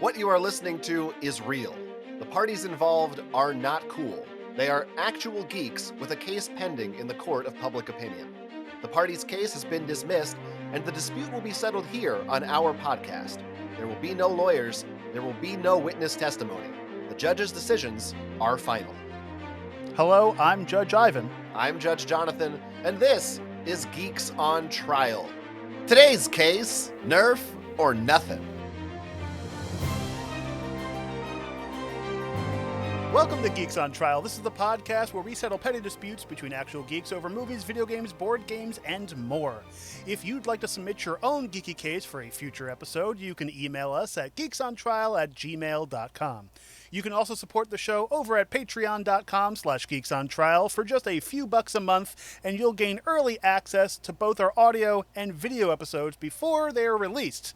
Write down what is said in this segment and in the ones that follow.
What you are listening to is real. The parties involved are not cool. They are actual geeks with a case pending in the court of public opinion. The party's case has been dismissed, and the dispute will be settled here on our podcast. There will be no lawyers. There will be no witness testimony. The judge's decisions are final. Hello, I'm Judge Ivan. I'm Judge Jonathan, and this is Geeks on Trial. Today's case, Nerf or nothing. Welcome to Geeks on Trial. This is the podcast where we settle petty disputes between actual geeks over movies, video games, board games, and more. If you'd like to submit your own geeky case for a future episode, you can email us at geeksontrial@gmail.com. You can also support the show over at patreon.com/geeksontrial for just a few bucks a month, and you'll gain early access to both our audio and video episodes before they are released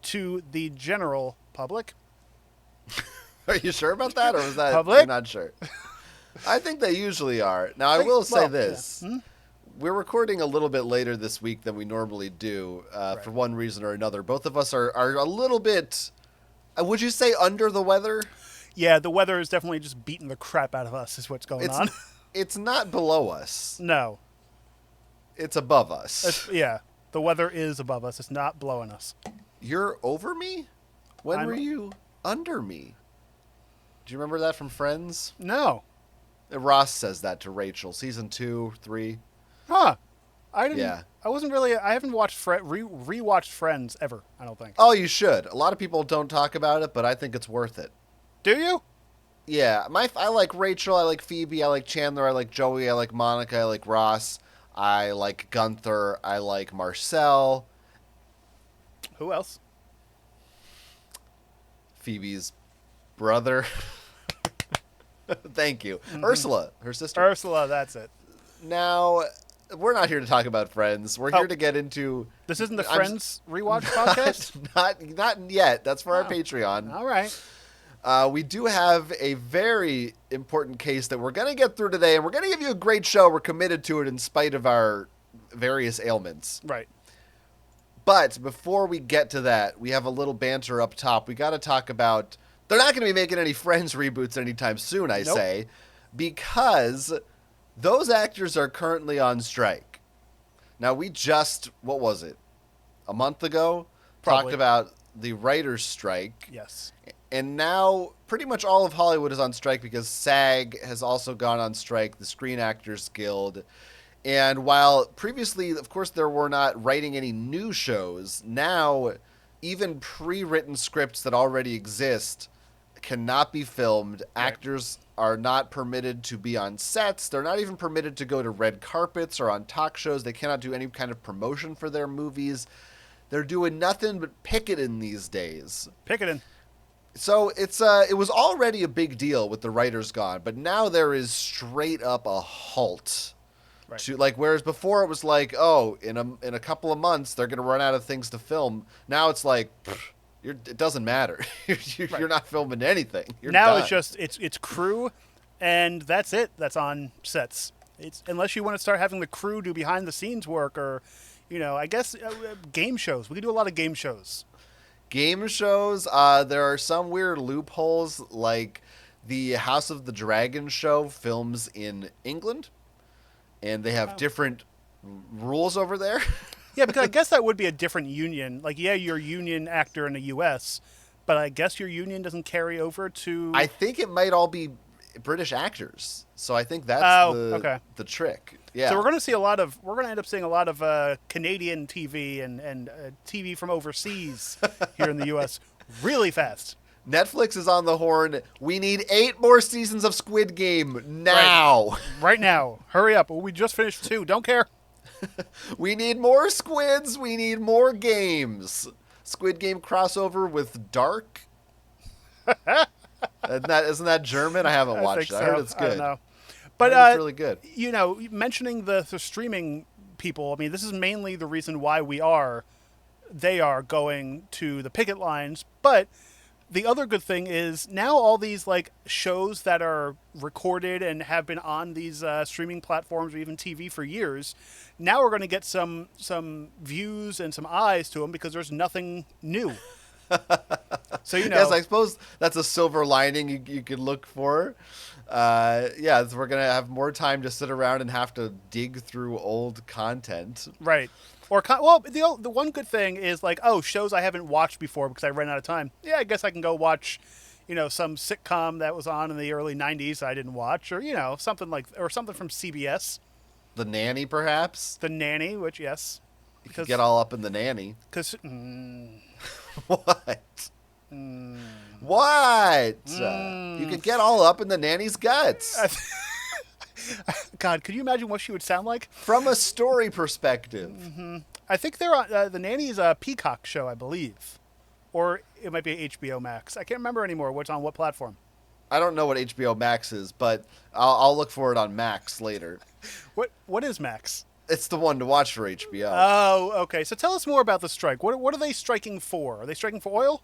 to the general public. Are you sure about that, or was that Public? You're not sure? I think they usually are. Now, I will say this. Yeah. We're recording a little bit later this week than we normally do, Right. for one reason or another. Both of us are a little bit, would you say, under the weather? Yeah, the weather is definitely just beating the crap out of us, is what's going on. It's not below us. No. It's above us. Yeah, the weather is above us. It's not blowing us. You're over me? When were you under me? Do you remember that from Friends? No. Ross says that to Rachel. Season 2, 3. Huh. I didn't. Yeah. I wasn't really. I haven't watched rewatched Friends ever. I don't think. Oh, you should. A lot of people don't talk about it, but I think it's worth it. Do you? Yeah, I like Rachel, I like Phoebe, I like Chandler, I like Joey, I like Monica, I like Ross, I like Gunther, I like Marcel. Who else? Phoebe's brother. Thank you. Mm-hmm. Ursula, her sister. Ursula. That's it. Now, we're not here to talk about Friends. We're here to get into... This isn't the Friends rewatch podcast? Not yet. That's for our Oh. Patreon. All right. We do have a very important case that we're going to get through today, and we're going to give you a great show. We're committed to it in spite of our various ailments. Right. But before we get to that, we have a little banter up top. We got to talk about... They're not going to be making any Friends reboots anytime soon, I say, because those actors are currently on strike. Now, we just, what was it, a month ago, talked about the writer's strike. Yes. And now pretty much all of Hollywood is on strike because SAG has also gone on strike, the Screen Actors Guild. And while previously, of course, there were not writing any new shows, now even pre-written scripts that already exist cannot be filmed. Right. Actors are not permitted to be on sets. They're not even permitted to go to red carpets or on talk shows. They cannot do any kind of promotion for their movies. They're doing nothing but picketing these days. Picketing. So it was already a big deal with the writers gone, but now there is straight up a halt. Right. To whereas before it was like, oh, in a couple of months they're going to run out of things to film. Now it's like, it doesn't matter. You're not filming anything. You're now done. it's just it's crew, and that's it. That's on sets. It's unless you want to start having the crew do behind the scenes work, or I guess game shows. We could do a lot of game shows. Game shows, there are some weird loopholes, like the House of the Dragon show films in England, and they have different rules over there. Yeah, because I guess that would be a different union. Like, yeah, you're a union actor in the U.S., but I guess your union doesn't carry over to... I think it might all be British actors, so I think that's the trick. Yeah. So we're going to end up seeing a lot of Canadian TV and TV from overseas here in the U.S. really fast. Netflix is on the horn. We need 8 more seasons of Squid Game now. Right now. Hurry up. We just finished 2. Don't care. We need more squids. We need more games. Squid Game crossover with Dark. Isn't that German? I haven't watched it. I heard it's good. I don't know. But it's really good. Mentioning the streaming people, I mean, this is mainly the reason why they are going to the picket lines. But the other good thing is now all these shows that are recorded and have been on these streaming platforms or even TV for years, now we're going to get some views and some eyes to them because there's nothing new. So, you know. Yes, I suppose that's a silver lining you could look for. Yeah, we're gonna have more time to sit around and have to dig through old content. Right. Well, the one good thing is like, oh, shows I haven't watched before because I ran out of time. Yeah, I guess I can go watch, some sitcom that was on in the early '90s I didn't watch, or something from CBS, The Nanny, perhaps. The Nanny, which yes, You could get all up in the Nanny. because What? What? You could get all up in the nanny's guts. God, could you imagine what she would sound like? From a story perspective. I think they're on The Nanny's a Peacock show, I believe, or it might be HBO Max. I can't remember anymore what's on what platform. I don't know what HBO Max is, but I'll look for it on Max later. What is Max? It's the one to watch for HBO. Oh, okay. So tell us more about the strike. What are they striking for? Are they striking for oil?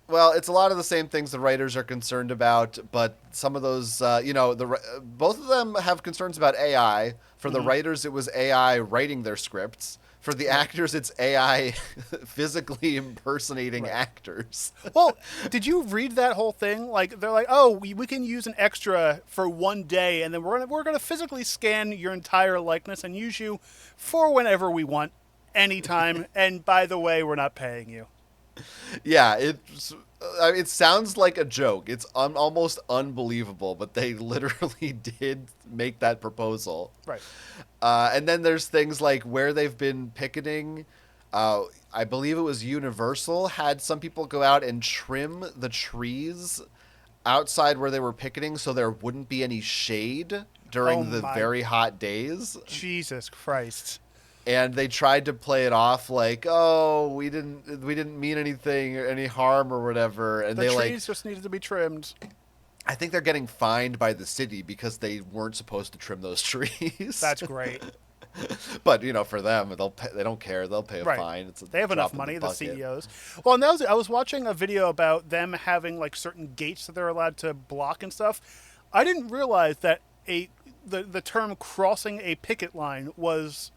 Well, it's a lot of the same things the writers are concerned about, but some of those, both of them have concerns about AI. For the writers, it was AI writing their scripts. For the actors, it's AI physically impersonating actors. Well, did you read that whole thing? Like they're like, oh, we can use an extra for one day, and then we're gonna physically scan your entire likeness and use you for whenever we want, anytime. And by the way, we're not paying you. Yeah, it sounds like a joke. It's almost unbelievable, but they literally did make that proposal. Right. And then there's things like where they've been picketing. I believe it was Universal had some people go out and trim the trees outside where they were picketing so there wouldn't be any shade during the very hot days. Jesus Christ. And they tried to play it off like, oh, we didn't mean anything or any harm or whatever. And the trees just needed to be trimmed. I think they're getting fined by the city because they weren't supposed to trim those trees. That's great. But for them, they don't care. They'll pay a fine. They have enough money, the CEOs. Well, and I was watching a video about them having like certain gates that they're allowed to block and stuff. I didn't realize that the term crossing a picket line was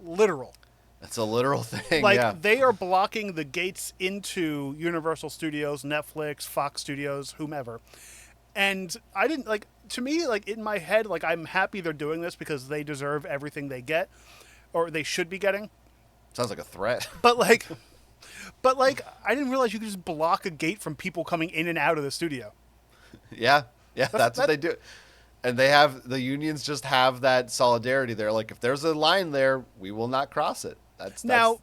literal. It's a literal thing. Like they are blocking the gates into Universal Studios, Netflix, Fox Studios, whomever. And I didn't to me, in my head, I'm happy they're doing this because they deserve everything they get, or they should be getting. Sounds like a threat. But I didn't realize you could just block a gate from people coming in and out of the studio. Yeah, that's what they do. And the unions just have that solidarity there. Like, if there's a line there, we will not cross it. Now,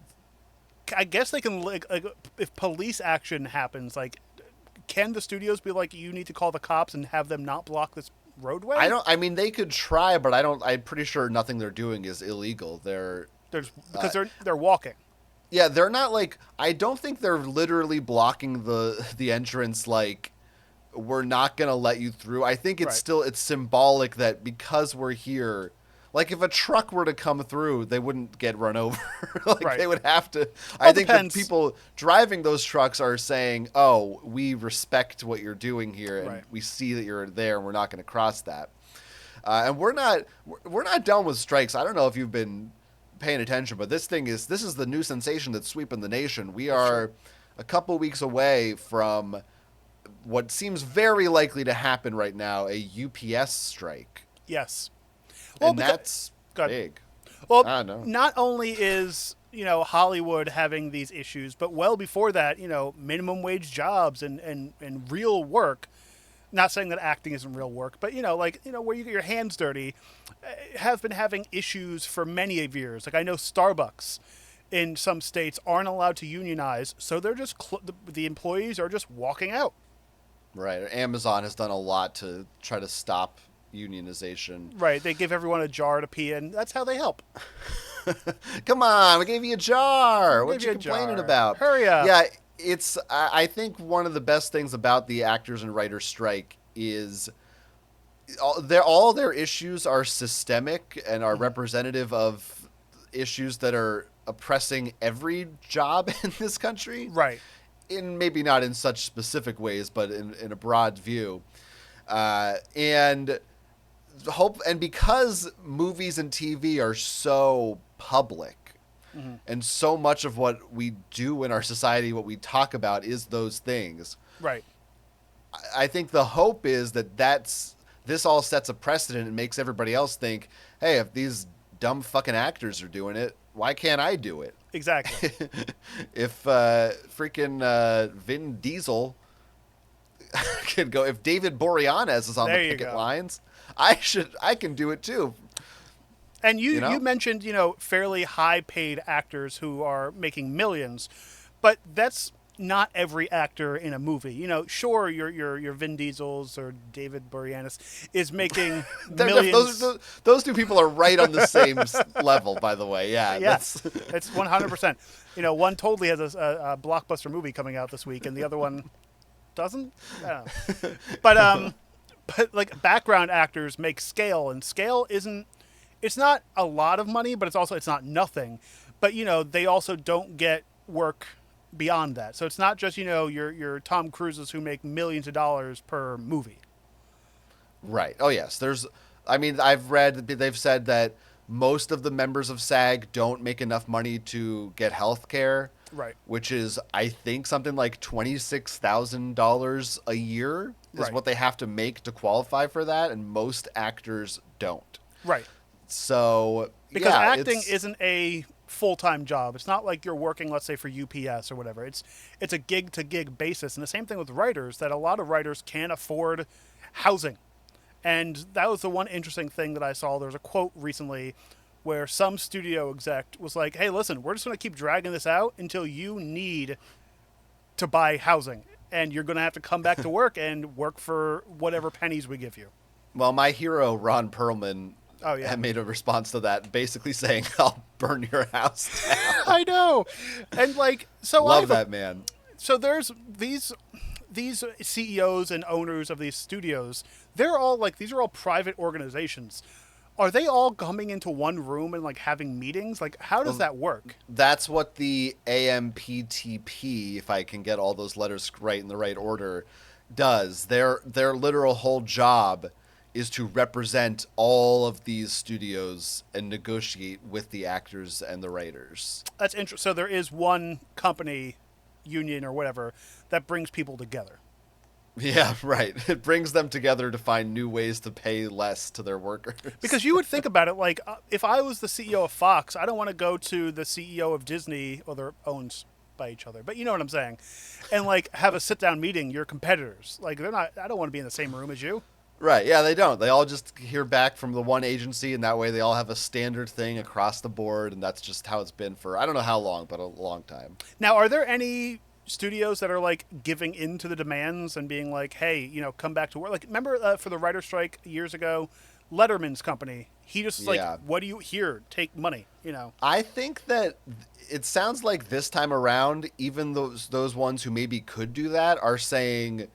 I guess they can, if police action happens, can the studios be like, you need to call the cops and have them not block this roadway? They could try, but I'm pretty sure nothing they're doing is illegal. They're walking. Yeah, they're not I don't think they're literally blocking the entrance we're not going to let you through. I think it's it's symbolic that because we're here, if a truck were to come through, they wouldn't get run over. They would have to. I think the people driving those trucks are saying, oh, we respect what you're doing here, and we see that you're there, and we're not going to cross that. And we're not done with strikes. I don't know if you've been paying attention, but this is the new sensation that's sweeping the nation. We are a couple weeks away from what seems very likely to happen right now, a UPS strike. Yes. And that's big. Well, not only is, Hollywood having these issues, but well before that, minimum wage jobs and real work, not saying that acting isn't real work, but, where you get your hands dirty, have been having issues for many years. I know Starbucks in some states aren't allowed to unionize, so they're just, the employees are just walking out. Right. Amazon has done a lot to try to stop unionization. Right. They give everyone a jar to pee in. That's how they help. Come on, we gave you a jar. What you complaining about? Hurry up. Yeah, I think one of the best things about the actors and writers strike is all their issues are systemic and are representative of issues that are oppressing every job in this country. Right. Maybe not in such specific ways, but in a broad view. And because movies and TV are so public, And so much of what we do in our society, what we talk about, is those things. Right. I think the hope is that this all sets a precedent and makes everybody else think, hey, if these dumb fucking actors are doing it, why can't I do it? Exactly. If freaking Vin Diesel can go, if David Boreanaz is on There the you picket go. lines, I can do it too. And you know? mentioned, fairly high paid actors who are making millions, but that's not every actor in a movie. Sure, your Vin Diesels or David Boreanaz is making millions. Those two people are right on the same level, by the way. Yeah, Yes, it's 100%. One totally has a blockbuster movie coming out this week, and the other one doesn't. I don't know. But like background actors make scale, and scale isn't. It's not a lot of money, but it's not nothing. But they also don't get work beyond that. So it's not just your Tom Cruises who make millions of dollars per movie. Right. Oh yes. I've read that they've said that most of the members of SAG don't make enough money to get health care. Right. Which is, I think, something like $26,000 a year is Right. what they have to make to qualify for that, and most actors don't. Right. So Because yeah, acting isn't a full-time job. It's not like you're working, let's say, for UPS or whatever. It's a gig-to-gig basis. And the same thing with writers, that a lot of writers can't afford housing. And that was the one interesting thing that I saw. There was a quote recently where some studio exec was like, hey, listen, we're just going to keep dragging this out until you need to buy housing. And you're going to have to come back to work and work for whatever pennies we give you. Well, my hero, Ron Perlman, Oh, yeah. had made a response to that, basically saying, I'll burn your house down. I know. And so Love that man. So there's these CEOs and owners of these studios. They're all these are all private organizations. Are they all coming into one room and having meetings? How does that work? That's what the AMPTP, if I can get all those letters right in the right order, does. Their literal whole job is to represent all of these studios and negotiate with the actors and the writers. That's interesting. So there is one company, union or whatever, that brings people together. Yeah, right. It brings them together to find new ways to pay less to their workers. Because you would think about it, if I was the CEO of Fox, I don't want to go to the CEO of Disney, or they're owned by each other, but you know what I'm saying, and have a sit-down meeting, your competitors. They're not. I don't want to be in the same room as you. Right, yeah, they don't. They all just hear back from the one agency, and that way they all have a standard thing across the board, and that's just how it's been for, I don't know how long, but a long time. Now, are there any studios that are giving in to the demands and being hey, come back to work? Remember for the writer's strike years ago, Letterman's company, he just was Yeah. what do you here? Take money, I think that it sounds like this time around, even those ones who maybe could do that are saying,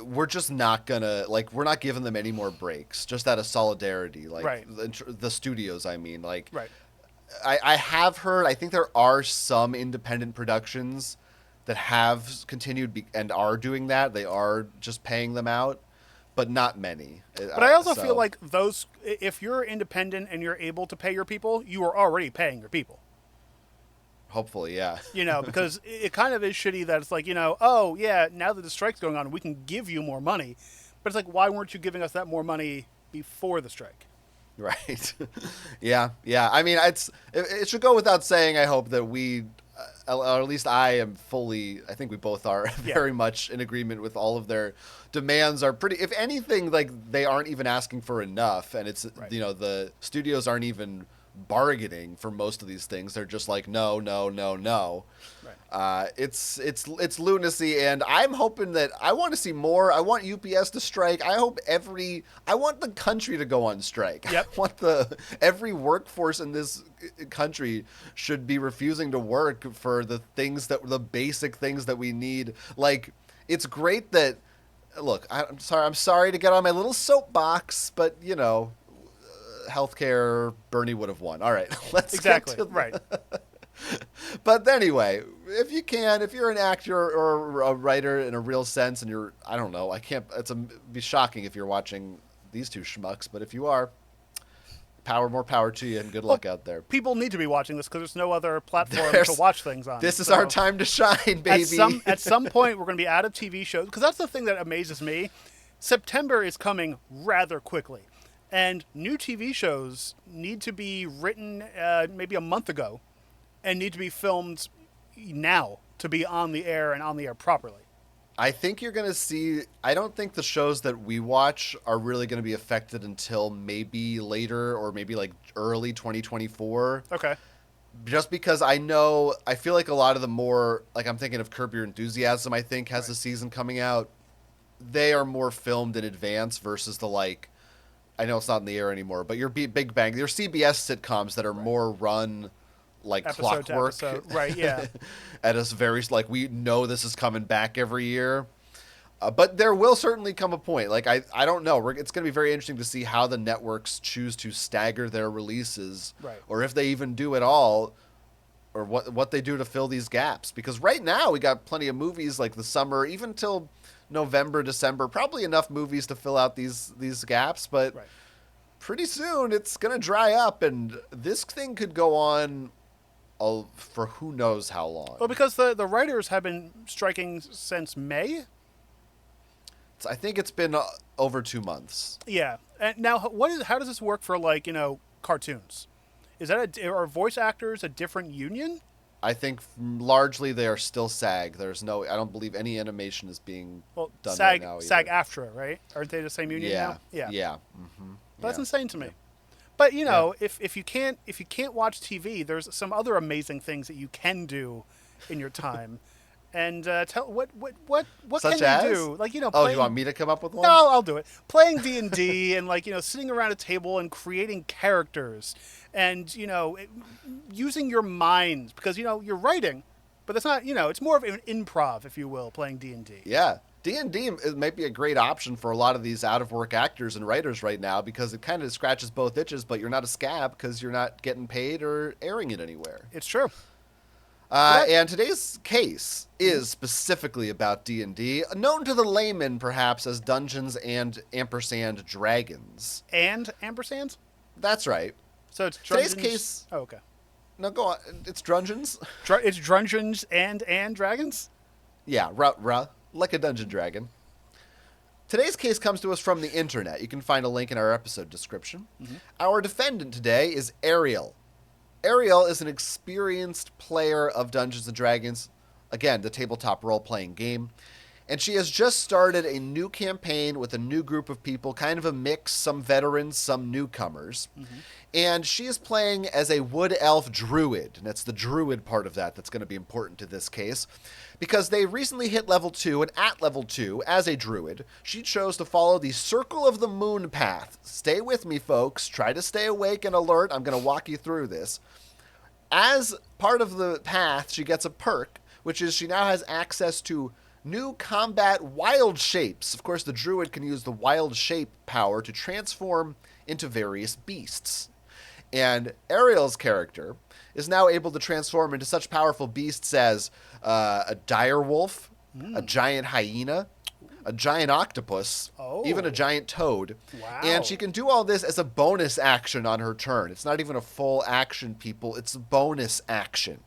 we're just not gonna, we're not giving them any more breaks, just out of solidarity, Right. the studios, I mean, Right. I have heard, I think there are some independent productions that have continued and are doing that. They are just paying them out, but not many. But I also feel like those, if you're independent and you're able to pay your people, you are already paying your people. Hopefully, yeah. Because it kind of is shitty that it's oh, yeah, now that the strike's going on, we can give you more money. But it's why weren't you giving us that more money before the strike? Right. Yeah. I mean, it should go without saying, I hope, that we, or at least I am fully, I think we both are very much in agreement with all of their demands are pretty, if anything, they aren't even asking for enough. And it's, Right. The studios aren't even bargaining for most of these things. They're just no. Right. It's lunacy, and I'm hoping that I want to see more. I want UPS to strike. I want the country to go on strike. Yep. I want every workforce in this country should be refusing to work for the basic things that we need. It's great that, look, I'm sorry to get on my little soapbox, but healthcare, Bernie would have won. All right, let's Exactly. get to Right. But anyway, if you're an actor or a writer in a real sense, and I don't know, I can't. It'd be shocking if you're watching these two schmucks, but if you are, more power to you, and good luck out there. People need to be watching this because there's no other platform There's- to watch things on. This is So our time to shine, baby. At some point, we're going to be out of TV shows because that's the thing that amazes me. September is coming rather quickly, and new TV shows need to be written maybe a month ago, and need to be filmed now to be on the air and on the air properly. I think you're going to see... I don't think the shows that we watch are really going to be affected until maybe later or maybe like early 2024. Okay. Just because I feel like a lot of the more... Like I'm thinking of Curb Your Enthusiasm, I think, has a season coming out. They are more filmed in advance versus the like... I know it's not in the air anymore, but your Big Bang... Your CBS sitcoms that are more run... like Episode to clockwork, episode. Right? Yeah. At us very like we know this is coming back every year, but there will certainly come a point. Like I don't know. It's going to be very interesting to see how the networks choose to stagger their releases, Right. or if they even do it all, or what they do to fill these gaps. Because right now we got plenty of movies like the summer, even till November, December, probably enough movies to fill out these gaps, but. Right. Pretty soon it's going to dry up, and this thing could go on for who knows how long. Well, because the writers have been striking since May. I think it's been over 2 months. Yeah. And now, how does this work for cartoons? Is that are voice actors a different union? I think largely they are still SAG. I don't believe any animation is being done right now either. SAG-AFTRA, right? Aren't they the same union now? Yeah. Mm-hmm. That's insane to me. But if you can't watch TV, there's some other amazing things that you can do in your time. And what Such can as? you do? Oh, you want me to come up with one? No, I'll do it. Playing D&D and sitting around a table and creating characters and using your mind because you're writing, but that's not it's more of an improv, if you will, playing D&D. Yeah. D&D might be a great option for a lot of these out-of-work actors and writers right now because it kind of scratches both itches, but you're not a scab because you're not getting paid or airing it anywhere. It's true. And today's case is specifically about D&D, known to the layman perhaps as Dungeons and Ampersand Dragons. And ampersands? That's right. So it's Today's Drungeons... case... Oh, okay. No, go on. It's Drungeons? It's Drungeons and Dragons? Yeah, like a dungeon dragon. Today's case comes to us from the internet. You can find a link in our episode description. Mm-hmm. Our defendant today is Ariel. Ariel is an experienced player of Dungeons & Dragons, again, the tabletop role-playing game, and she has just started a new campaign with a new group of people, kind of a mix, some veterans, some newcomers, and she is playing as a wood elf druid, and it's the druid part of that that's going to be important to this case, because they recently hit level 2, and at level 2, as a druid, she chose to follow the Circle of the Moon path. Stay with me, folks. Try to stay awake and alert. I'm going to walk you through this. As part of the path, she gets a perk, which is she now has access to new combat wild shapes. Of course, the druid can use the wild shape power to transform into various beasts. And Ariel's character is now able to transform into such powerful beasts as a dire wolf, a giant hyena, a giant octopus, even a giant toad. Wow. And she can do all this as a bonus action on her turn. It's not even a full action, people. It's a bonus action.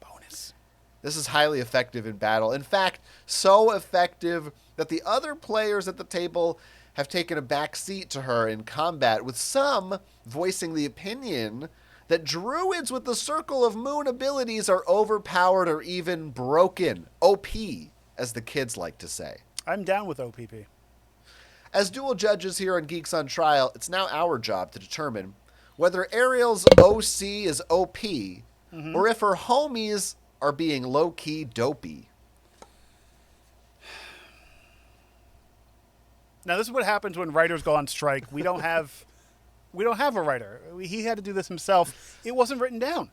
Bonus. This is highly effective in battle. In fact, so effective that the other players at the table have taken a back seat to her in combat, with some voicing the opinion that druids with the Circle of Moon abilities are overpowered or even broken. OP, as the kids like to say. I'm down with OPP. As dual judges here on Geeks on Trial, it's now our job to determine whether Ariel's OC is OP or if her homies are being low-key dopey. Now, this is what happens when writers go on strike. We don't have a writer. He had to do this himself. It wasn't written down.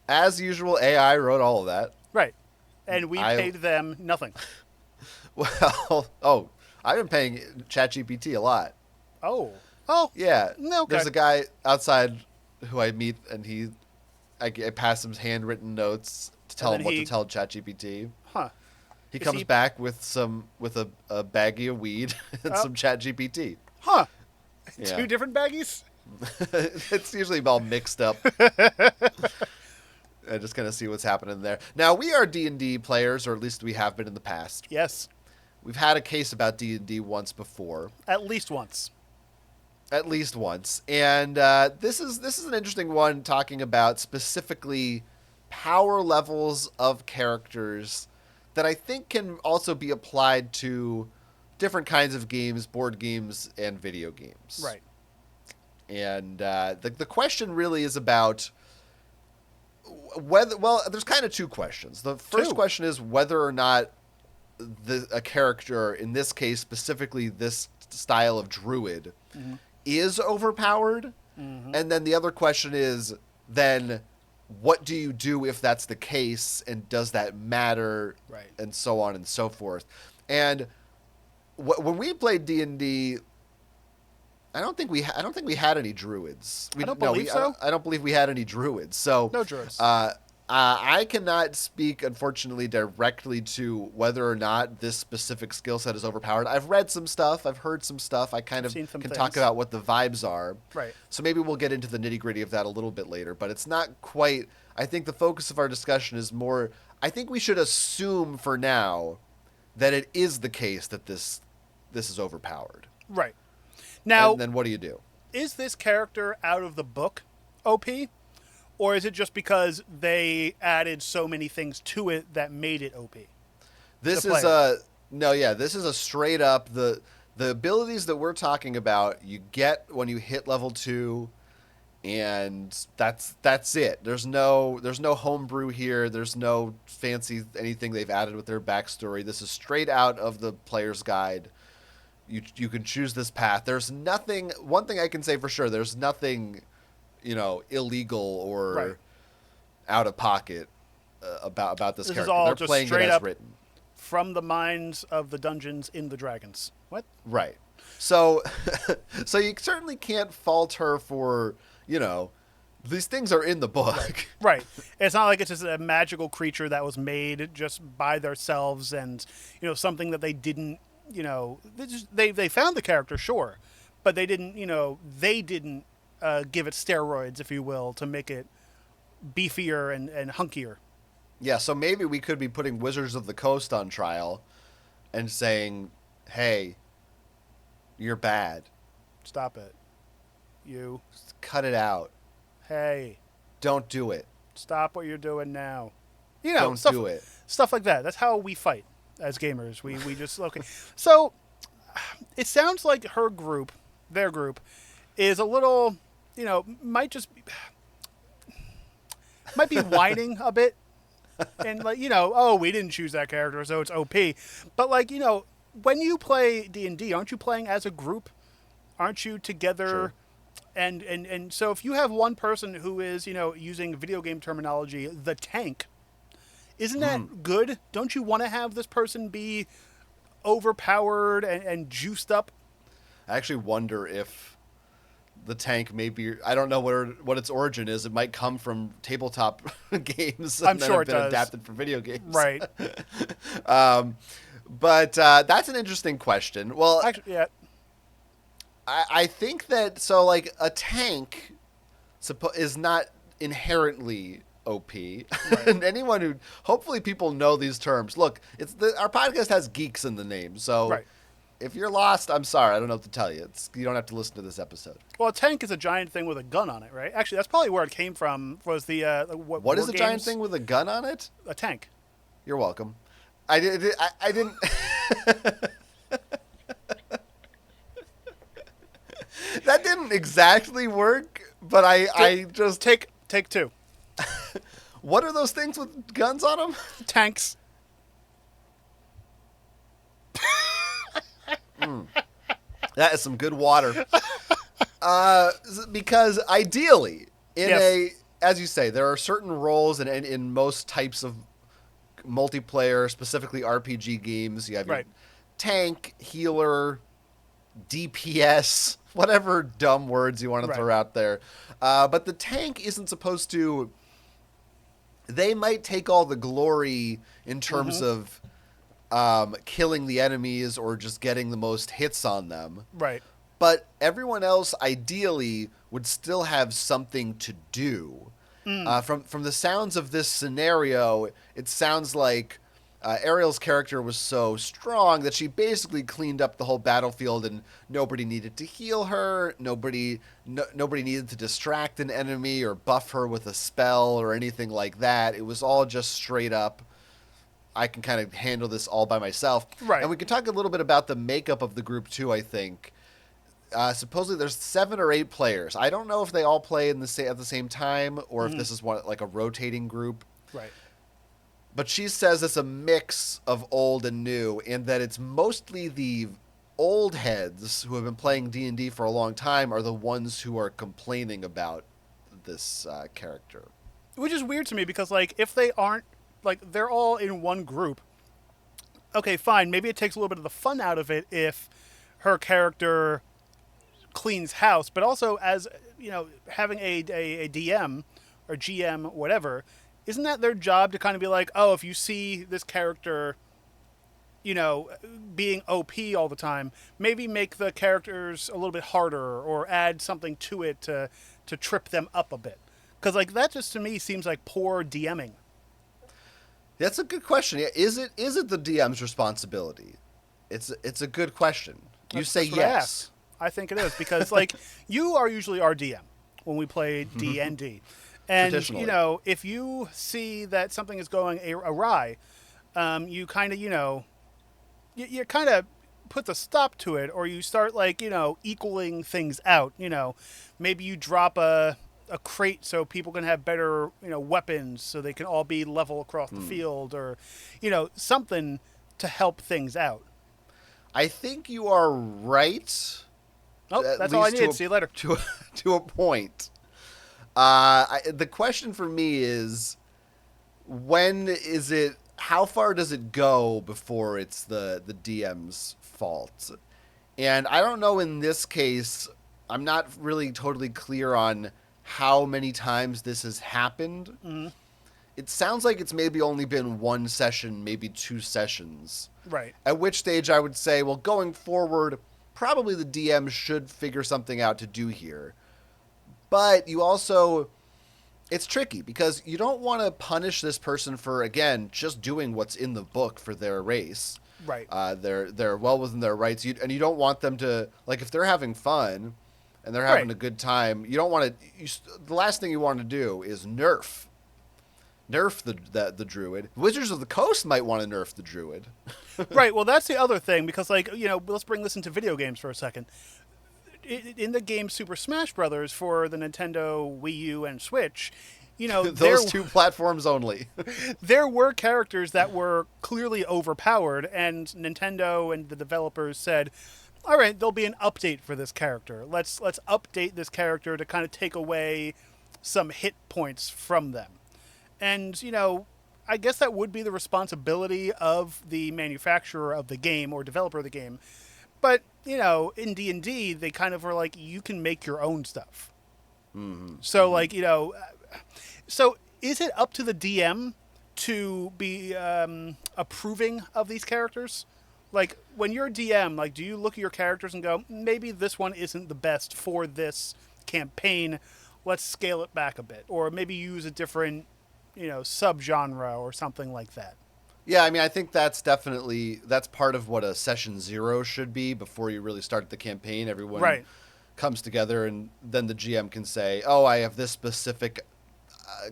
As usual, AI wrote all of that. Right. And we paid them nothing. Well, I've been paying ChatGPT a lot. Oh. Yeah. Okay. There's a guy outside who I meet, and I pass him handwritten notes to tell him what to tell ChatGPT. Huh. He comes back with a baggie of weed and some ChatGPT. Huh. Yeah. 2 different baggies? It's usually all mixed up. I just kind of see what's happening there. Now, we are D&D players, or at least we have been in the past. Yes. We've had a case about D&D once before. At least once. At least once. And this is an interesting one, talking about specifically power levels of characters that I think can also be applied to different kinds of games, board games, and video games. Right. And the question really is about whether, well, there's kind of two questions. The first question is whether or not a character, in this case specifically this style of druid, is overpowered. And then the other question is, then what do you do if that's the case, and does that matter, right, and so on and so forth. And when we played D&D, I don't think we had any druids. I don't believe so. I don't believe we had any druids. So no druids. I cannot speak, unfortunately, directly to whether or not this specific skill set is overpowered. I've read some stuff. I've heard some stuff. I kind of can talk about what the vibes are. Right. So maybe we'll get into the nitty-gritty of that a little bit later. But it's not quite... I think the focus of our discussion is more... I think we should assume for now that it is the case that this is overpowered. Right. Now... And then what do you do? Is this character out of the book OP? Or is it just because they added so many things to it that made it OP? This is this is a straight up the abilities that we're talking about you get when you hit level 2, and that's it. There's no homebrew here. There's no fancy anything they've added with their backstory. This is straight out of the player's guide. You can choose this path. There's nothing. One thing I can say for sure, there's nothing, illegal or out of pocket about this character. Is all They're just playing straight it as up written. From the minds of the dungeons in the dragons. What? Right. So you certainly can't fault her for, these things are in the book. Right. It's not like it's just a magical creature that was made just by themselves and, something that they didn't, they found the character, sure, but they didn't, give it steroids, if you will, to make it beefier and hunkier. Yeah, so maybe we could be putting Wizards of the Coast on trial and saying, hey, you're bad. Stop it. You. Just cut it out. Hey. Don't do it. Stop what you're doing now. Don't do it. Stuff like that. That's how we fight as gamers. We just, okay. So, it sounds like their group, is a little, might be whining a bit. And we didn't choose that character, so it's OP. But when you play D&D, aren't you playing as a group? Aren't you together? Sure. And so if you have one person who is, using video game terminology, the tank, isn't that good? Don't you want to have this person be overpowered and juiced up? I actually wonder if the tank maybe, I don't know what its origin is. It might come from tabletop games. I'm sure it been does. Adapted for video games. Right. But that's an interesting question. Well, actually, yeah. I think that, so a tank is not inherently OP. Right. And anyone who, hopefully people know these terms. Look, our podcast has geeks in the name. So right. If you're lost, I'm sorry. I don't know what to tell you. You don't have to listen to this episode. Well, a tank is a giant thing with a gun on it, right? Actually, that's probably where it came from. Was the what is a giant thing with a gun on it? A tank. You're welcome. I didn't. That didn't exactly work, but I just take two. What are those things with guns on them? Tanks. That is some good water. Because ideally, as you say, there are certain roles in most types of multiplayer, specifically RPG games. You have your tank, healer, DPS, whatever dumb words you want to throw out there. But the tank isn't supposed to... They might take all the glory in terms of killing the enemies or just getting the most hits on them. Right. but everyone else ideally would still have something to do. From the sounds of this scenario, it sounds like Ariel's character was so strong that she basically cleaned up the whole battlefield, and nobody needed to heal her. Nobody needed to distract an enemy or buff her with a spell or anything like that. It was all just straight up. I can kind of handle this all by myself. Right. And we can talk a little bit about the makeup of the group too. I think. Supposedly there's 7 or 8 players. I don't know if they all play at the same time or if this is like a rotating group. Right. But she says it's a mix of old and new, and that it's mostly the old heads who have been playing D&D for a long time are the ones who are complaining about this character. Which is weird to me because, like, if they aren't, like, they're all in one group, okay, fine. Maybe it takes a little bit of the fun out of it if her character cleans house, but also as, you know, having a DM or GM, whatever, isn't that their job to kind of be like, oh, if you see this character, you know, being OP all the time, maybe make the characters a little bit harder or add something to it to trip them up a bit. Because, like, that just to me seems like poor DMing. That's a good question. Yeah, is it the DM's responsibility? It's a good question. You say yes. I think it is because, like, you are usually our DM when we play D&D. And, you know, if you see that something is going awry, you kind of, you know, you kind of put the stop to it, or you start, like, you know, equaling things out. You know, maybe you drop a crate so people can have better, you know, weapons so they can all be level across the field, or, you know, something to help things out. I think you are right. Oh, that's all I needed. See you later. To a point. The question for me is, how far does it go before it's the DM's fault? And I don't know in this case, I'm not really totally clear on how many times this has happened. Mm-hmm. It sounds like it's maybe only been 1 session, maybe 2 sessions. Right. At which stage I would say, well, going forward, probably the DM should figure something out to do here. But you also, it's tricky because you don't want to punish this person for, again, just doing what's in the book for their race. Right. They're well within their rights. And you don't want them to, like, if they're having fun and they're having a good time, you don't want to, the last thing you want to do is nerf the druid. Wizards of the Coast might want to nerf the druid. Right. Well, that's the other thing because, like, you know, let's bring this into video games for a second. In the game Super Smash Brothers for the Nintendo Wii U and Switch, you know, those 2 platforms only. There were characters that were clearly overpowered, and Nintendo and the developers said, all right, there'll be an update for this character. Let's update this character to kind of take away some hit points from them. And, you know, I guess that would be the responsibility of the manufacturer of the game or developer of the game. But, you know, in D&D, they kind of were like, you can make your own stuff. Mm-hmm. So, like, you know, so is it up to the DM to be approving of these characters? Like, when you're a DM, like, do you look at your characters and go, maybe this one isn't the best for this campaign, let's scale it back a bit. Or maybe use a different, you know, subgenre or something like that. Yeah, I mean, I think that's part of what a session 0 should be before you really start the campaign. Everyone comes together, and then the GM can say, oh, I have this specific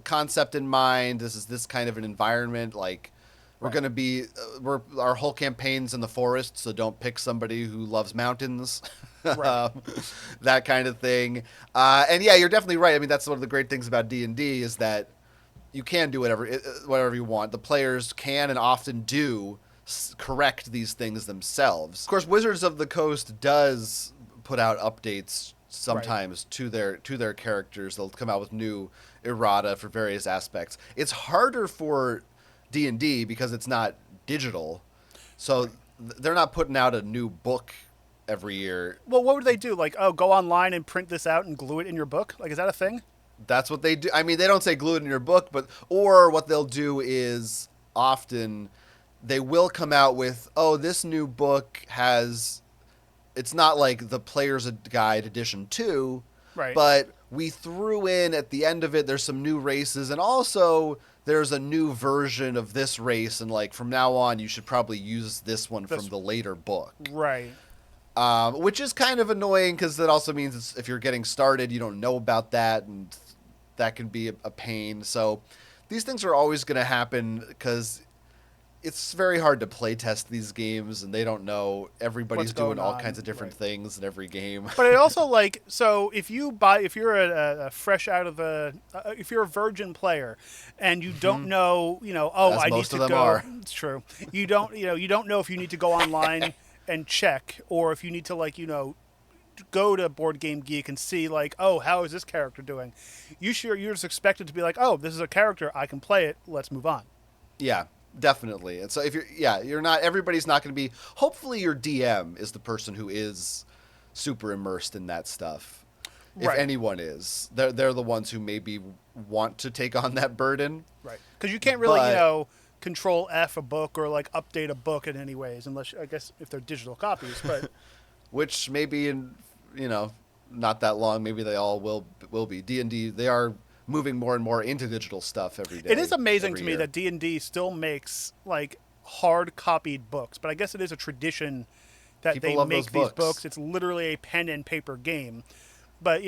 concept in mind. This is this kind of an environment. Like, we're going to be, our whole campaign's in the forest, so don't pick somebody who loves mountains. Right. That kind of thing. And yeah, you're definitely right. I mean, that's one of the great things about D&D is that you can do whatever you want. The players can and often do correct these things themselves. Of course, Wizards of the Coast does put out updates sometimes to their characters. They'll come out with new errata for various aspects. It's harder for D&D because it's not digital, so they're not putting out a new book every year. Well, what would they do? Like, oh, go online and print this out and glue it in your book? Like, is that a thing? That's what they do. I mean, they don't say glue it in your book, or what they'll do is often they will come out with, oh, this new book has it's not like the Player's Guide Edition 2, Right. but we threw in at the end of it, there's some new races, and also there's a new version of this race, and like from now on, you should probably use this one from This- the later book. Right. Which is kind of annoying because that also means if you're getting started, you don't know about that, and that can be a pain. So these things are always going to happen because it's very hard to play test these games, and they don't know. Everybody's What's doing going all on, kinds of different right. things in every game. But it also like so if you're a fresh out of the if you're a virgin player and you don't know oh As I need most to of them go are. it's true you don't know if you need to go online and check or if you need to go to Board Game Geek and see like oh how is this character doing you're just expected to be like oh this is a character I can play it let's move on. Yeah, definitely. And so if you're not, everybody's not going to be, hopefully your DM is the person who is super immersed in that stuff. If Right. anyone is, they're the ones who maybe want to take on that burden. Right. Because you can't really, But- control F a book or like update a book in any ways, unless I guess if they're digital copies. But Which maybe in, not that long, maybe they all will be. D&D, they are moving more and more into digital stuff every day. it is amazing every to me year. that D&D still makes like hard copied books. But I guess it is a tradition that People they love make those these books. books. It's literally a pen and paper game. But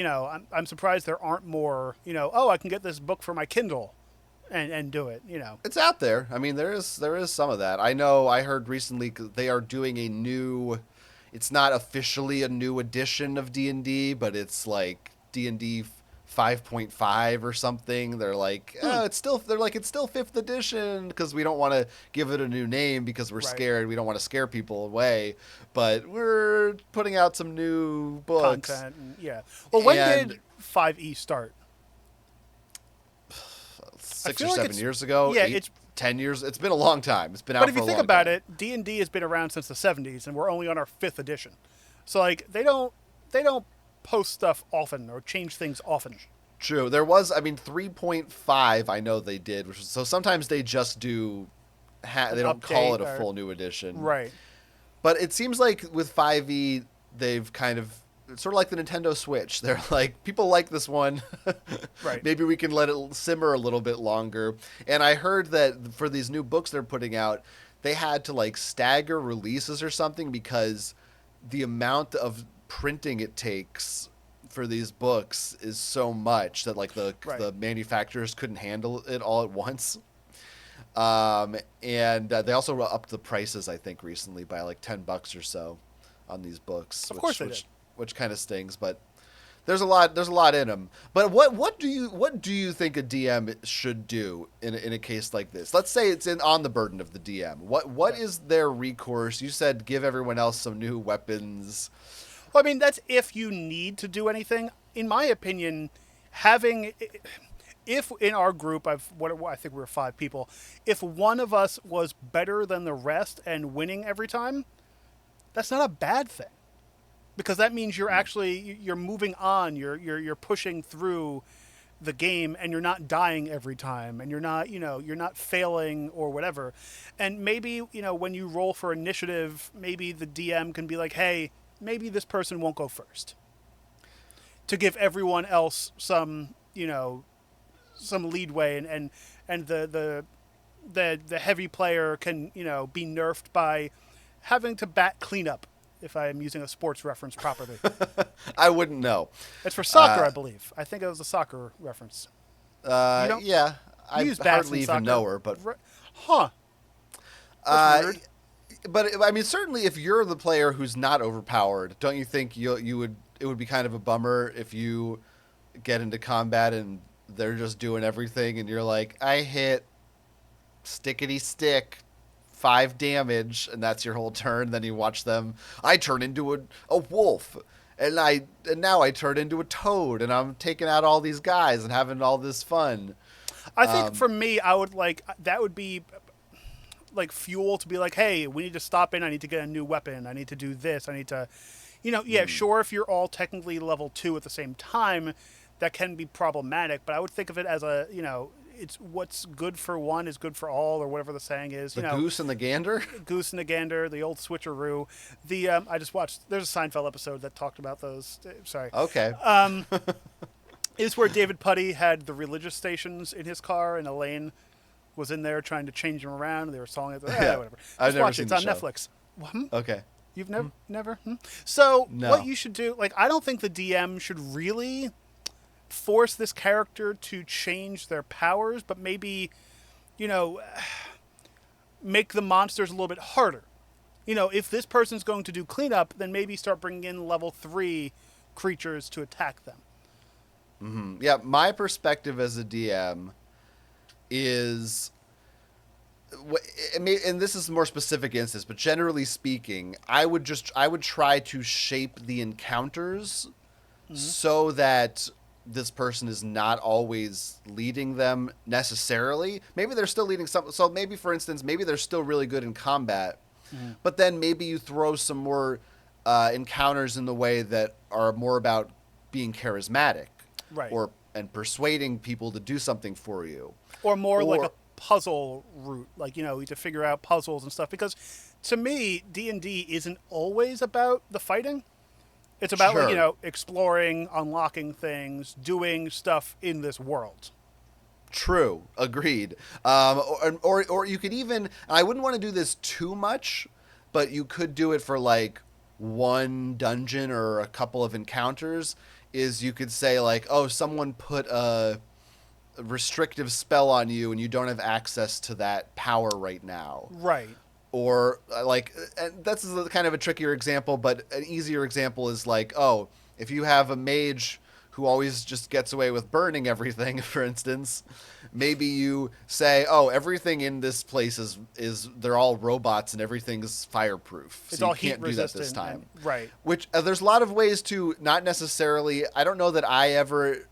I'm surprised there aren't more. Oh, I can get this book for my Kindle, and do it. It's out there. I mean, there is some of that. I know. I heard recently they are doing a new. It's not officially a new edition of D&D, but it's like D&D 5.5 or something. They're like, it's still 5th edition because we don't want to give it a new name because we're Right. scared. We don't want to scare people away. But we're putting out some new books. Content. Yeah. Well, when And- did 5e start? 6 feel or like 7 it's- year ago. yeah, 8, it's- 10 years. It's been a long time. It's been out But if for you a think long about time. it, D&D has been around since the 70s, and we're only on our 5th edition. So like they don't post stuff often or change things often. True. There was, 3.5 I know they did, which was, so sometimes they just do, they don't call it update a or- full new edition. Right. But it seems like with 5e, they've kind of, it's sort of like the Nintendo Switch. They're like, people like this one. Right. Maybe we can let it simmer a little bit longer. And I heard that for these new books they're putting out, they had to like stagger releases or something because the amount of printing it takes for these books is so much that like the Right. the manufacturers couldn't handle it all at once. And they also upped the prices, I think, recently by like $10 or so on these books. Of course they did. Which kind of stings, but there's a lot in them. But what do you think a DM should do in a case like this? Let's say it's on the burden of the DM. What is their recourse? You said give everyone else some new weapons. Well, I mean, that's if you need to do anything. In my opinion, if in our group, I think we were 5 people, if one of us was better than the rest and winning every time, that's not a bad thing. Because that means you're moving on, you're pushing through the game and you're not dying every time and you're not failing or whatever. And maybe, when you roll for initiative, maybe the DM can be like, "Hey, maybe this person won't go first." To give everyone else some leadway and the heavy player can, be nerfed by having to bat cleanup. If I am using a sports reference properly. I wouldn't know. It's for soccer, I believe. I think it was a soccer reference. don't- Yeah, I use bats hardly in even soccer. know her, but Huh. That's weird. But certainly if you're the player who's not overpowered, don't you think it would be kind of a bummer if you get into combat and they're just doing everything and you're like, I hit stickety stick 5 damage and that's your whole turn. Then you watch them. I turn into a wolf, and now I turn into a toad, and I'm taking out all these guys and having all this fun. I think for me, I would that would be like fuel to be like, hey, we need to stop in. I need to get a new weapon. I need to do this. I need to, sure, if you're all technically level 2 at the same time, that can be problematic. But I would think of it as it's what's good for one is good for all, or whatever the saying is. The goose and the gander? Goose and the gander, the old switcheroo. The I just watched. There's a Seinfeld episode that talked about those. Sorry. Okay. Is where David Puddy had the religious stations in his car, and Elaine was in there trying to change them around. And they were sawing it. Whatever. I've never watch seen it. It's the on show. Netflix. Okay. You've never. So No. what you should do, like, I don't think the DM should really force this character to change their powers, but maybe, make the monsters a little bit harder. If this person's going to do cleanup, then maybe start bringing in level 3 creatures to attack them. Mm-hmm. Yeah, my perspective as a DM is, and this is a more specific instance, but generally speaking, I would try to shape the encounters so that this person is not always leading them necessarily. Maybe they're still leading some. So maybe, for instance, maybe they're still really good in combat, but then maybe you throw some more encounters in the way that are more about being charismatic, Right. and persuading people to do something for you, Or more like a puzzle route, like, to figure out puzzles and stuff. Because to me, D&D isn't always about the fighting. It's about, Sure. exploring, unlocking things, doing stuff in this world. True. Agreed. Or you could even, I wouldn't want to do this too much, but you could do it for like one dungeon or a couple of encounters, is you could say like, oh, someone put a restrictive spell on you and you don't have access to that power right now. Right. Or and that's kind of a trickier example, but an easier example is like, oh, if you have a mage who always just gets away with burning everything, for instance, maybe you say, oh, everything in this place is they're all robots and everything's fireproof. It's so all you can't heat do that this resistant. time. Right. Which there's a lot of ways to not necessarily, I don't know that I ever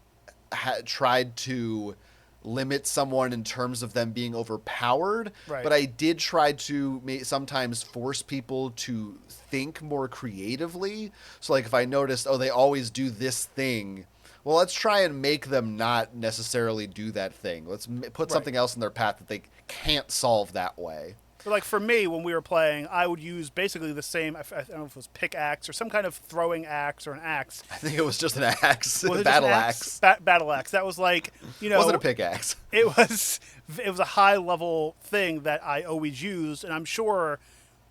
tried to limit someone in terms of them being overpowered, Right. but I did try to sometimes force people to think more creatively. So like if I noticed, oh, they always do this thing, well, let's try and make them not necessarily do that thing. Let's put something else in their path that they can't solve that way. But like for me, when we were playing, I would use basically the same, I don't know if it was pickaxe or some kind of throwing axe or an axe. I think it was just an axe, Was it just battle an axe. Battle axe. That was like, It wasn't a pickaxe. It was a high level thing that I always used, and I'm sure,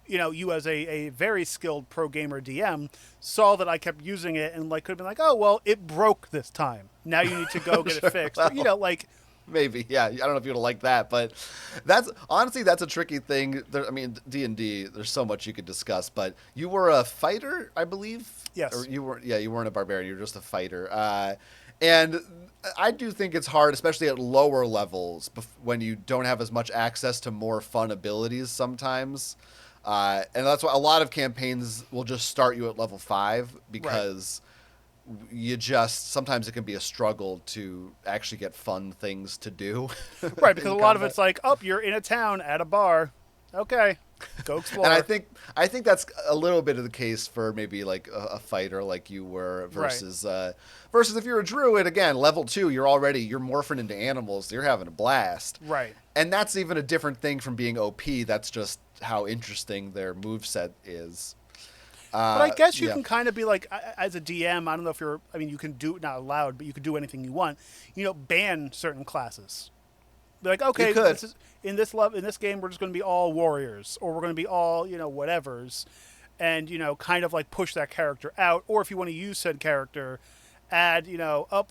you as a very skilled pro gamer DM saw that I kept using it and like could have been like, oh well, it broke this time. Now you need to go get it fixed. Well, maybe, yeah. I don't know if you'd like that, but that's a tricky thing. I mean, D&D, there's so much you could discuss, but you were a fighter, I believe? Yes. Or you weren't a barbarian, you were just a fighter. And I do think it's hard, especially at lower levels, when you don't have as much access to more fun abilities sometimes. And that's why a lot of campaigns will just start you at level 5 because sometimes it can be a struggle to actually get fun things to do. Right, because a lot of it's like, oh, you're in a town at a bar. Okay, go explore. And I think that's a little bit of the case for maybe like a fighter like you were versus if you're a druid, again, level 2, you're morphing into animals. You're having a blast. Right. And that's even a different thing from being OP. That's just how interesting their moveset is. But I guess you can kind of be like, as a DM, I don't know if you can do it, not allowed, but you can do anything you want. Ban certain classes. Be like, okay, in this game, we're just going to be all warriors, or we're going to be all, whatevers. And, kind of like push that character out. Or if you want to use said character, add,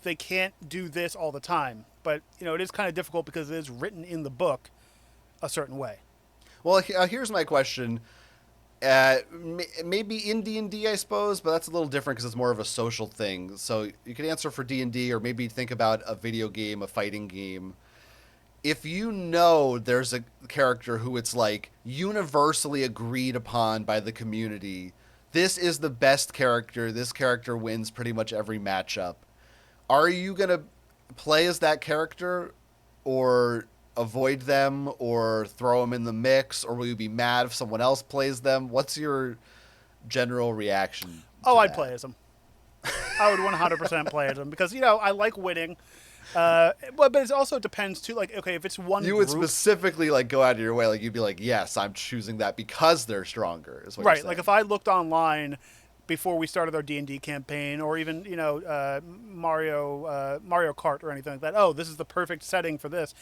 they can't do this all the time. But, it is kind of difficult because it is written in the book a certain way. Well, here's my question. Maybe in D&D, I suppose, but that's a little different because it's more of a social thing. So you could answer for D&D, or maybe think about a video game, a fighting game. If there's a character who it's like universally agreed upon by the community, this is the best character, this character wins pretty much every matchup, are you going to play as that character or avoid them or throw them in the mix, or will you be mad if someone else plays them? What's your general reaction? I'd play as them. I would 100% play as them because, I like winning. but it also depends too. Like, okay, if it's one You would group, specifically like go out of your way, like you'd be like, yes, I'm choosing that because they're stronger. Is what you're right? saying. Like if I looked online before we started our D&D campaign, or even Mario Kart or anything like that. Oh, this is the perfect setting for this.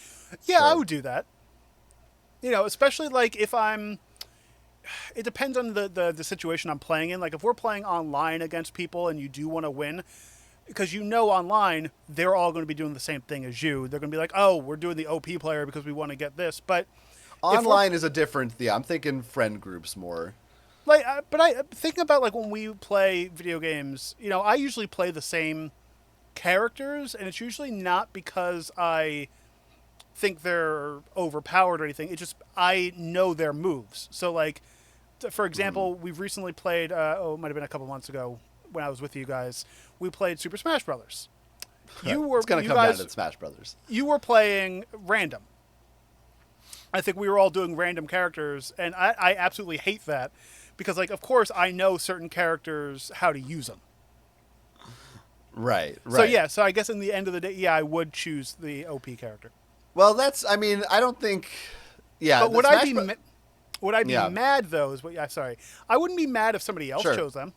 Yeah, I Sure. would do that. You know, especially like if I'm. It depends on the situation I'm playing in. Like if we're playing online against people and you do want to win, because you know online they're all going to be doing the same thing as you. They're going to be like, oh, we're doing the OP player because we want to get this. But if we're Online is a different. Yeah, I'm thinking friend groups more. like, but I thinking about like when we play video games, you know, I usually play the same characters, and it's usually not because I think they're overpowered or anything. It's just I know their moves. So like, for example, we've recently played. It might have been a couple months ago when I was with you guys. We played Super Smash Brothers. It's gonna You come guys down to Smash Brothers. you were playing random. I think we were all doing random characters, and I absolutely hate that because, like, of course, I know certain characters how to use them. Right. Right. So yeah, so I guess in the end of the day, yeah, I would choose the OP character. Well, that's. I mean, I don't think. Yeah. But the would I Smash be Bro- would I be Yeah. mad though? Is what? Yeah, sorry, I wouldn't be mad if somebody else Sure. chose them.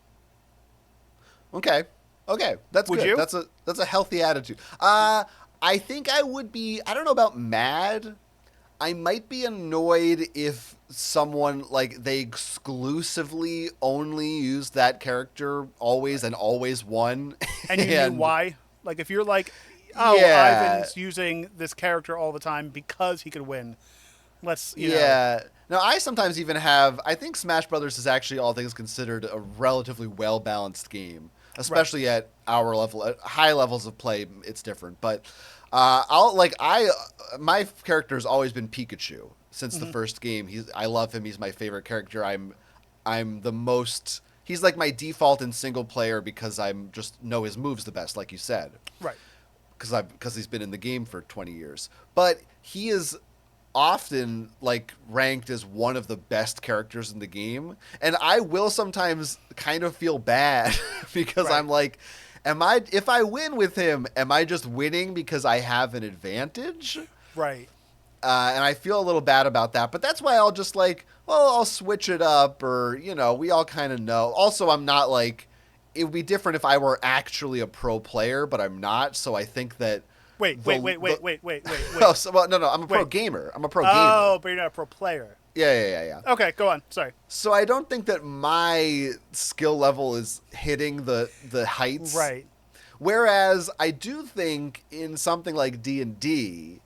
Okay. Okay. That's Would good. you? That's a healthy attitude. I think I would be. I don't know about mad. I might be annoyed if someone like they exclusively only use that character always and always won. And you knew and why? Like if you're like, oh, Yeah. Ivan's using this character all the time because he could win. Let's you know. Yeah. Now I sometimes even have. I think Smash Brothers is actually, all things considered, a relatively well balanced game, especially at our level. At high levels of play, it's different. But my character's always been Pikachu since the first game. I love him. He's my favorite character. I'm the most. He's like my default in single player because I'm just know his moves the best, like you said, Right. because he's been in the game for 20 years. But he is often like ranked as one of the best characters in the game, and I will sometimes kind of feel bad because Right. I'm like, if I win with him, am I just winning because I have an advantage? Right. And I feel a little bad about that, but that's why I'll just like, well, I'll switch it up, or we all kind of know. Also, I'm not like, it would be different if I were actually a pro player, but I'm not, so I think that Wait. Oh, well, no, I'm a pro Wait. gamer. I'm a pro gamer. Oh, but you're not a pro player. Yeah. Okay, go on. Sorry. So I don't think that my skill level is hitting the heights. Right. Whereas I do think in something like D&D,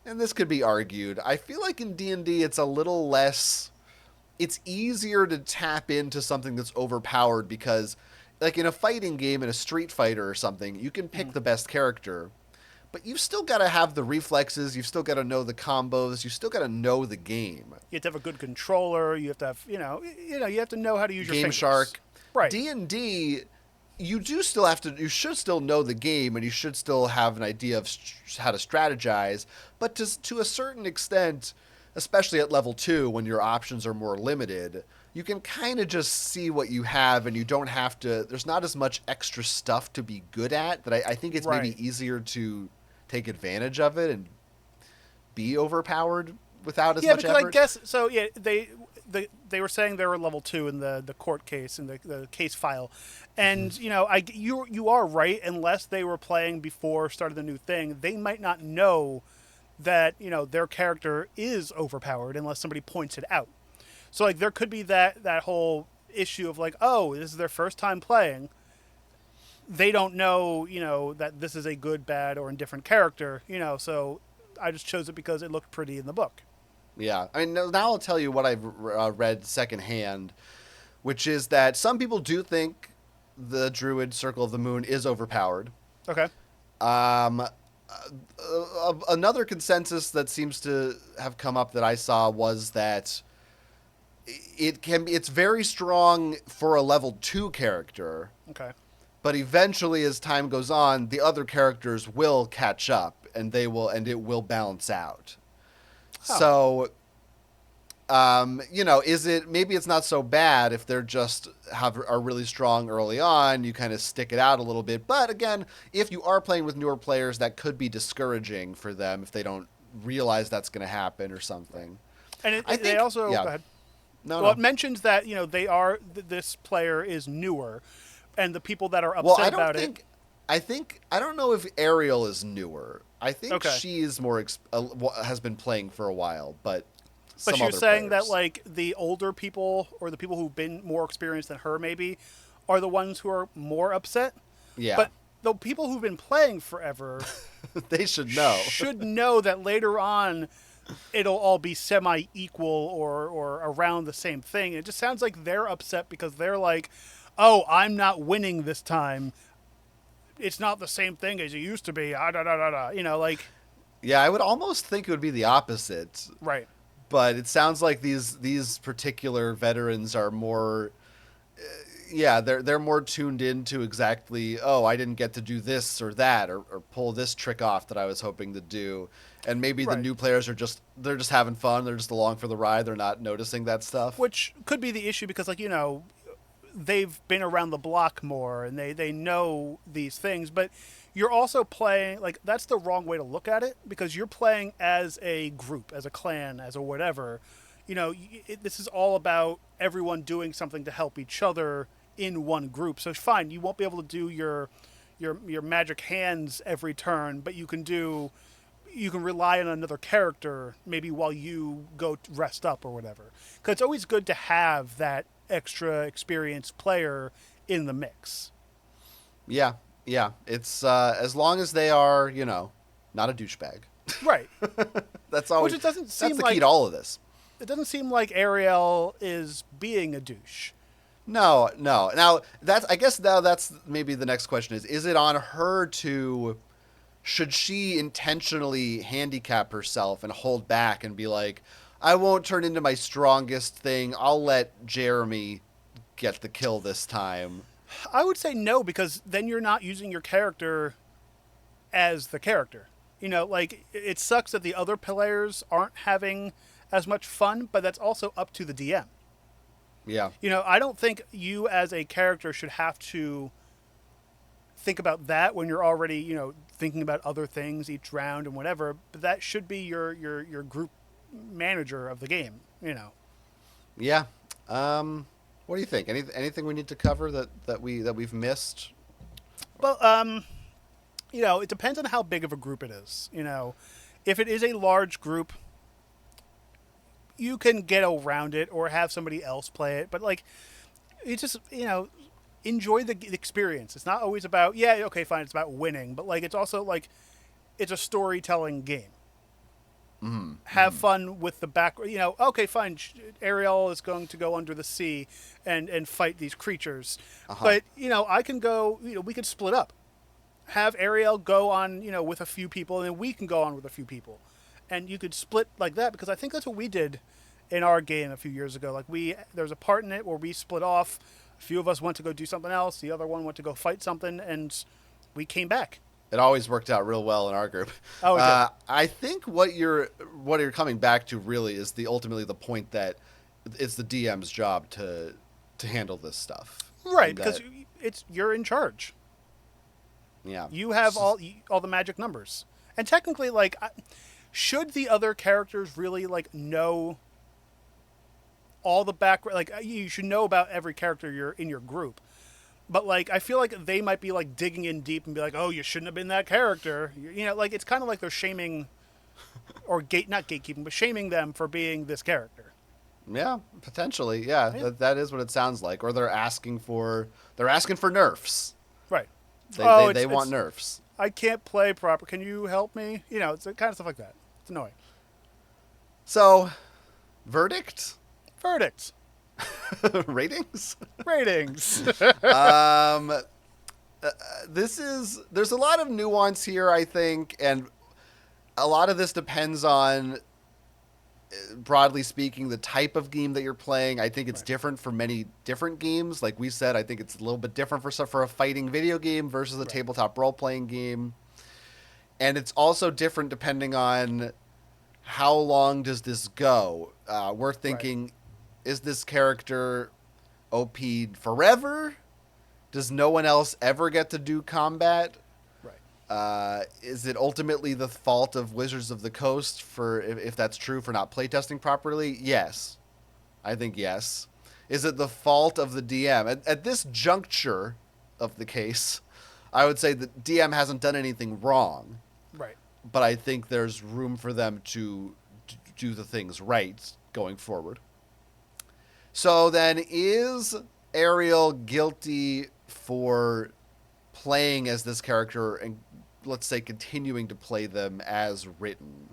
and this could be argued, I feel like in D&D it's a little less. It's easier to tap into something that's overpowered because, like in a fighting game, in a Street Fighter or something, you can pick the best character. But you've still got to have the reflexes. You've still got to know the combos. You still got to know the game. You have to have a good controller. You have to have, you have to know how to use your Game fingers. Shark. Right. D&D, you do still have to. You should still know the game, and you should still have an idea of how to strategize. But to a certain extent, especially at level 2, when your options are more limited, you can kind of just see what you have, and you don't have to. There's not as much extra stuff to be good at. That I think it's Right. maybe easier to take advantage of it and be overpowered without as Yeah, much because effort. I guess so. Yeah, they were saying they were level 2 in the court case in the case file, and you are right. Unless they were playing before starting the new thing, they might not know that their character is overpowered unless somebody points it out. So like there could be that whole issue of like, oh, this is their first time playing. They don't know, that this is a good, bad, or indifferent character, so I just chose it because it looked pretty in the book. Yeah, I mean, now I'll tell you what I've read secondhand, which is that some people do think the Druid Circle of the Moon is overpowered. Okay. Another consensus that seems to have come up that I saw was that it's very strong for a level 2 character, Okay. but eventually as time goes on, the other characters will catch up and it will balance out. Huh. So maybe it's not so bad if they're just are really strong early on. You kind of stick it out a little bit. But again, if you are playing with newer players, that could be discouraging for them if they don't realize that's going to happen or something. And I think, they also yeah. go ahead. No, Well, no. it mentions that this player is newer, and the people that are upset Well, I don't about think. I don't know if Ariel is newer. I think Okay. she's has been playing for a while, but But some she was other saying players. that like the older people or the people who've been more experienced than her maybe are the ones who are more upset. Yeah, But the people who've been playing forever they should know. should know that later on it'll all be semi-equal or around the same thing. It just sounds like they're upset because they're like, "Oh, I'm not winning this time. It's not the same thing as it used to be." Ah, da, da, da, da. Like Yeah, I would almost think it would be the opposite, right. but it sounds like these particular veterans are more. Yeah, they're more tuned into exactly. Oh, I didn't get to do this or that, or pull this trick off that I was hoping to do, and maybe the Right. new players they're just having fun. They're just along for the ride. They're not noticing that stuff. Which could be the issue because, like, they've been around the block more and they know these things. But you're also playing, like, that's the wrong way to look at it because you're playing as a group, as a clan, as a whatever. This is all about everyone doing something to help each other in one group. So, fine, you won't be able to do your magic hands every turn, but you can rely on another character maybe while you go rest up or whatever. Because it's always good to have that extra experienced player in the mix. Yeah, yeah. It's as long as they are, not a douchebag. Right. That's always Which it doesn't seem that's the like key to all of this. it doesn't seem like Ariel is being a douche. No, no. Now that's maybe the next question is it on her to should she intentionally handicap herself and hold back and be like, I won't turn into my strongest thing. I'll let Jeremy get the kill this time. I would say no because then you're not using your character as the character. Like it sucks that the other players aren't having as much fun, but that's also up to the DM. Yeah. I don't think you as a character should have to think about that when you're already, thinking about other things each round and whatever. But that should be your group manager of the game. Yeah. What do you think? Anything we need to cover that we've missed? Well, it depends on how big of a group it is. If it is a large group, you can get around it or have somebody else play it. But like, it's just enjoy the experience. It's not always about okay, fine. It's about winning, but like it's also like it's a storytelling game. Mm-hmm. Have fun with the back. Okay, fine. Ariel is going to go under the sea and fight these creatures, but I can go. We could split up. Have Ariel go on, with a few people, and then we can go on with a few people, and you could split like that because I think that's what we did in our game a few years ago. Like there's a part in it where we split off. A few of us went to go do something else. The other one went to go fight something, and we came back. It always worked out real well in our group. Oh, it did. I think what you're coming back to really is ultimately the point that it's the DM's job to handle this stuff. Right, And because you're in charge. Yeah. You have all the magic numbers, and technically, like, should the other characters really like know all the background? Like, you should know about every character you're in your group. But like, I feel like they might be like digging in deep and be like, "Oh, you shouldn't have been that character." Like it's kind of like they're shaming, or not gatekeeping, but shaming them for being this character. Yeah, potentially. Yeah, that is what it sounds like. Or they're asking for nerfs. Right. They want nerfs. I can't play proper. Can you help me? It's the kind of stuff like that. It's annoying. So, verdict? Verdicts. Ratings? Ratings. There's a lot of nuance here, I think, and a lot of this depends on, broadly speaking, the type of game that you're playing. I think it's different for many different games. Like we said, I think it's a little bit different for a fighting video game versus a tabletop role-playing game. And it's also different depending on how long does this go. We're Right. thinking, is this character OP'd forever? Does no one else ever get to do combat? Right. Is it ultimately the fault of Wizards of the Coast for, if that's true, for not playtesting properly? Yes. I think yes. Is it the fault of the DM? At this juncture of the case, I would say the DM hasn't done anything wrong, Right. but I think there's room for them to do the things right going forward. So then, is Ariel guilty for playing as this character and, let's say, continuing to play them as written?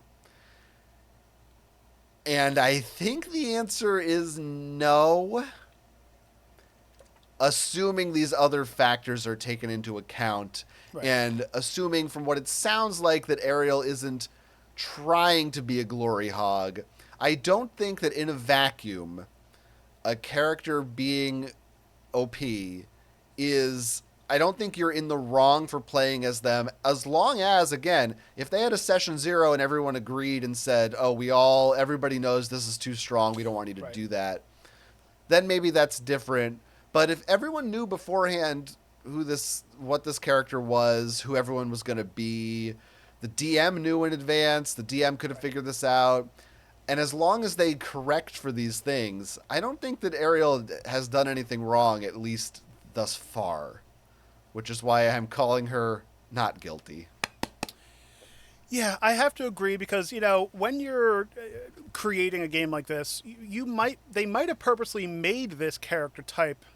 And I think the answer is no, assuming these other factors are taken into account, Right. and assuming from what it sounds like that Ariel isn't trying to be a glory hog. I don't think that in a vacuum a character being OP is, I don't think you're in the wrong for playing as them, as long as, again, if they had a session 0 and everyone agreed and said, "Oh, everybody knows this is too strong. We don't want you to Right. do that." Then maybe that's different. But if everyone knew beforehand what this character was, who everyone was going to be, the DM knew in advance, the DM could have figured this out. And as long as they correct for these things, I don't think that Ariel has done anything wrong, at least thus far, which is why I'm calling her not guilty. Yeah, I have to agree because when you're creating a game like this, they might have purposely made this character type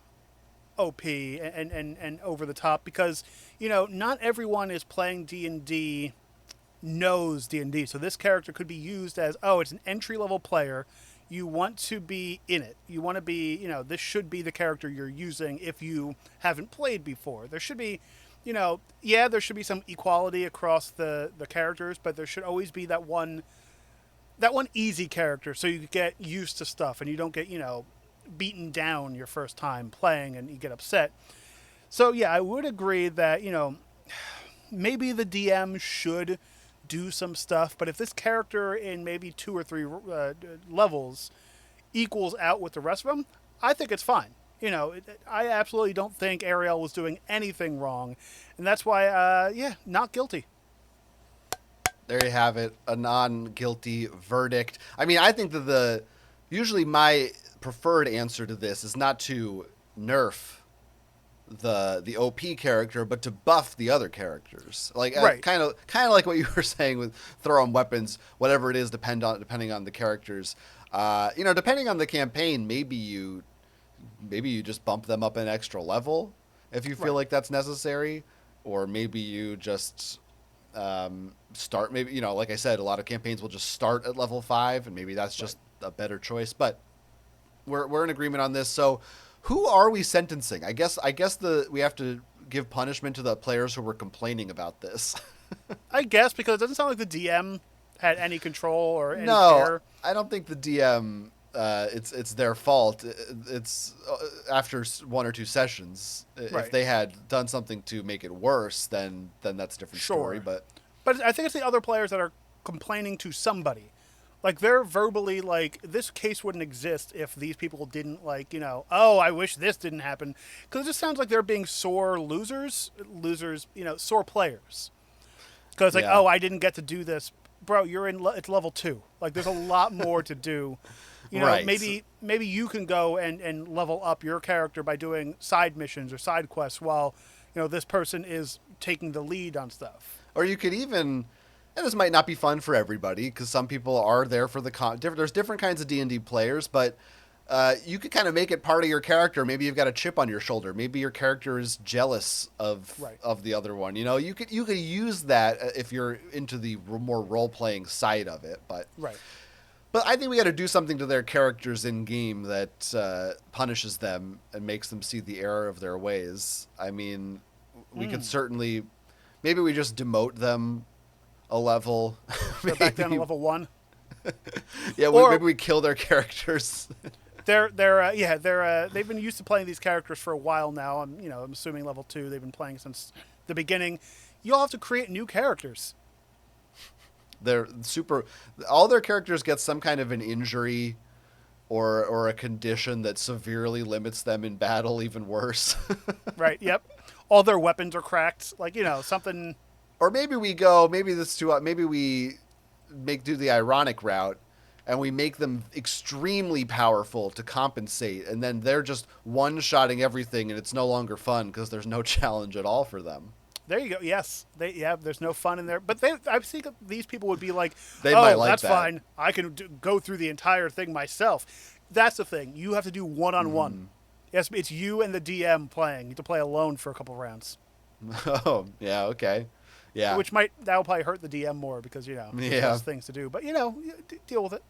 OP and over the top because not everyone is playing D&D knows D&D. So this character could be used as, oh, it's an entry level player. You want to be in it. You want to be, this should be the character you're using if you haven't played before. There should be, there should be some equality across the characters, but there should always be that one easy character so you get used to stuff and you don't get, beaten down your first time playing and you get upset. So yeah, I would agree that, maybe the DM should do some stuff, but if this character in maybe 2 or 3 levels equals out with the rest of them, I think it's fine. I absolutely don't think Ariel was doing anything wrong, and that's why, not guilty. There you have it, a non-guilty verdict. I mean, I think that usually my preferred answer to this is not to nerf the OP character, but to buff the other characters. Like Right. kind of like what you were saying with throwing weapons, whatever it is, depending on the characters. Depending on the campaign, maybe you just bump them up an extra level if you feel Right. like that's necessary, or maybe you just start. Maybe like I said, a lot of campaigns will just start at level 5, and maybe that's just a better choice. But we're in agreement on this. So, who are we sentencing? I guess we have to give punishment to the players who were complaining about this. I guess because it doesn't sound like the DM had any control or any No, care. I don't think the DM. It's their fault. It's after 1 or 2 sessions. If Right. they had done something to make it worse, then that's a different story. Sure. But But I think it's the other players that are complaining to somebody. Like they're verbally like, this case wouldn't exist if these people didn't oh, I wish this didn't happen. Because it just sounds like they're being sore losers, sore players. Because Yeah. oh, I didn't get to do this. Bro, it's level 2. Like there's a lot more to do. Right. Maybe you can go and level up your character by doing side missions or side quests while, this person is taking the lead on stuff. Or you could even, and this might not be fun for everybody because some people are there for there's different kinds of D&D players, but you could kind of make it part of your character. Maybe you've got a chip on your shoulder. Maybe your character is jealous of Right. the other one. You could use that if you're into the more role playing side of it. Right. But I think we got to do something to their characters in game that punishes them and makes them see the error of their ways. I mean, we could certainly, maybe we just demote them a level. They're back down to level 1. Yeah, Or- maybe we kill their characters. They've been used to playing these characters for a while now. I'm assuming level 2. They've been playing since the beginning. You'll have to create new characters. They're all their characters get some kind of an injury or a condition that severely limits them in battle even worse. Right. Yep. All their weapons are cracked. Like, something. Or maybe maybe we do the ironic route and we make them extremely powerful to compensate, and then they're just one-shotting everything and it's no longer fun because there's no challenge at all for them. There you go. Yes. There's no fun in there. But I think these people would be like, They might like that's that. fine. I can go through the entire thing myself. That's the thing. You have to do one-on-one. Yes, it's you and the DM playing. You have to play alone for a couple rounds. Oh, yeah, okay. Yeah. That'll probably hurt the DM more because, he has things to do. But, deal with it.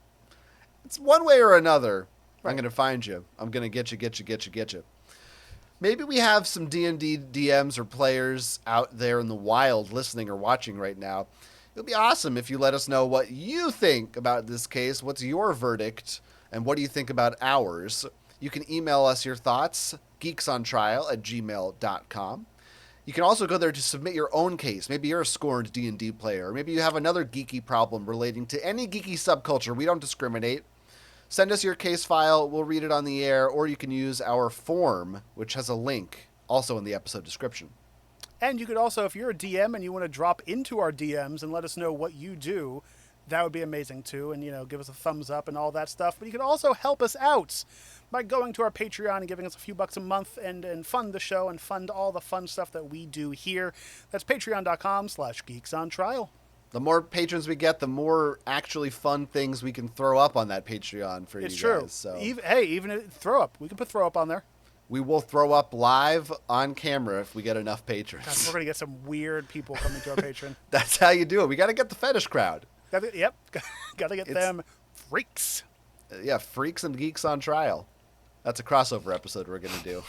It's one way or another. Right. I'm going to find you. I'm going to get you. Maybe we have some D&D DMs or players out there in the wild listening or watching right now. It would be awesome if you let us know what you think about this case. What's your verdict? And what do you think about ours? You can email us your thoughts, geeksontrial@gmail.com. You can also go there to submit your own case. Maybe you're a scorned D&D player. Or maybe you have another geeky problem relating to any geeky subculture. We don't discriminate. Send us your case file. We'll read it on the air. Or you can use our form, which has a link also in the episode description. And you could also, if you're a DM and you want to drop into our DMs and let us know what you do, that would be amazing too. And, give us a thumbs up and all that stuff. But you can also help us out by going to our Patreon and giving us a few bucks a month and fund the show and fund all the fun stuff that we do here. That's patreon.com/geeksontrial. The more patrons we get, the more actually fun things we can throw up on that Patreon for you guys. It's true. So Even throw up. We can put throw up on there. we will throw up live on camera if we get enough patrons. God, we're going to get some weird people coming to our Patreon. That's how you do it. We got to get the fetish crowd. Got to get them freaks. Yeah, Freaks and Geeks on Trial. That's a crossover episode we're going to do.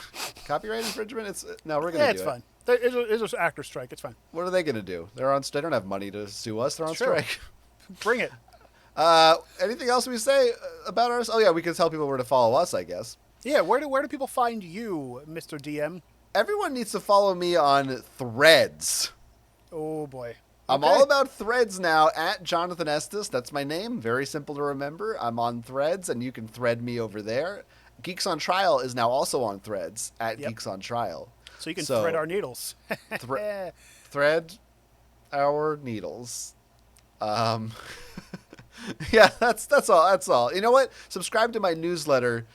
Copyright infringement? No, we're going to do it. It's fine. It's an actor strike. It's fine. What are they going to do? They don't have money to sue us. They're on strike. Bring it. Anything else we say about ours? Oh, yeah, we can tell people where to follow us, I guess. Yeah, where do people find you, Mr. DM? Everyone needs to follow me on Threads. Oh, boy. I'm all about Threads now, at Jonathan Estes. That's my name. Very simple to remember. I'm on Threads, and you can thread me over there. Geeks on Trial is now also on Threads, at Geeks on Trial. So you can thread our needles. Thread our needles. Yeah, that's all. That's all. You know what? Subscribe to my newsletter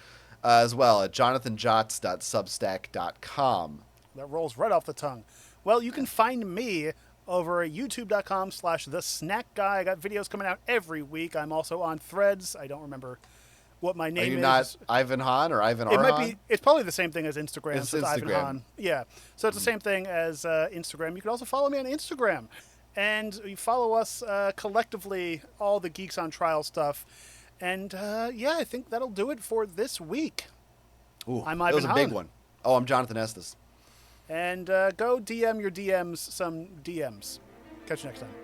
as well at jonathanjots.substack.com. That rolls right off the tongue. Well, you can find me over at youtube.com/thesnackguy. I got videos coming out every week. I'm also on Threads. I don't remember what my name is. Are you not Ivan Hahn or Ivan Arhan? It might be. It's probably the same thing as Instagram. It's so it's Ivan Instagram. Hahn. Yeah. So it's the same thing as Instagram. You can also follow me on Instagram. And you follow us collectively, all the Geeks on Trial stuff. And I think that'll do it for this week. Ooh, I'm that Ivan was a Hahn. big one. Oh, I'm Jonathan Estes. And go DM your DMs some DMs. Catch you next time.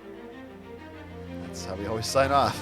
That's how we always sign off.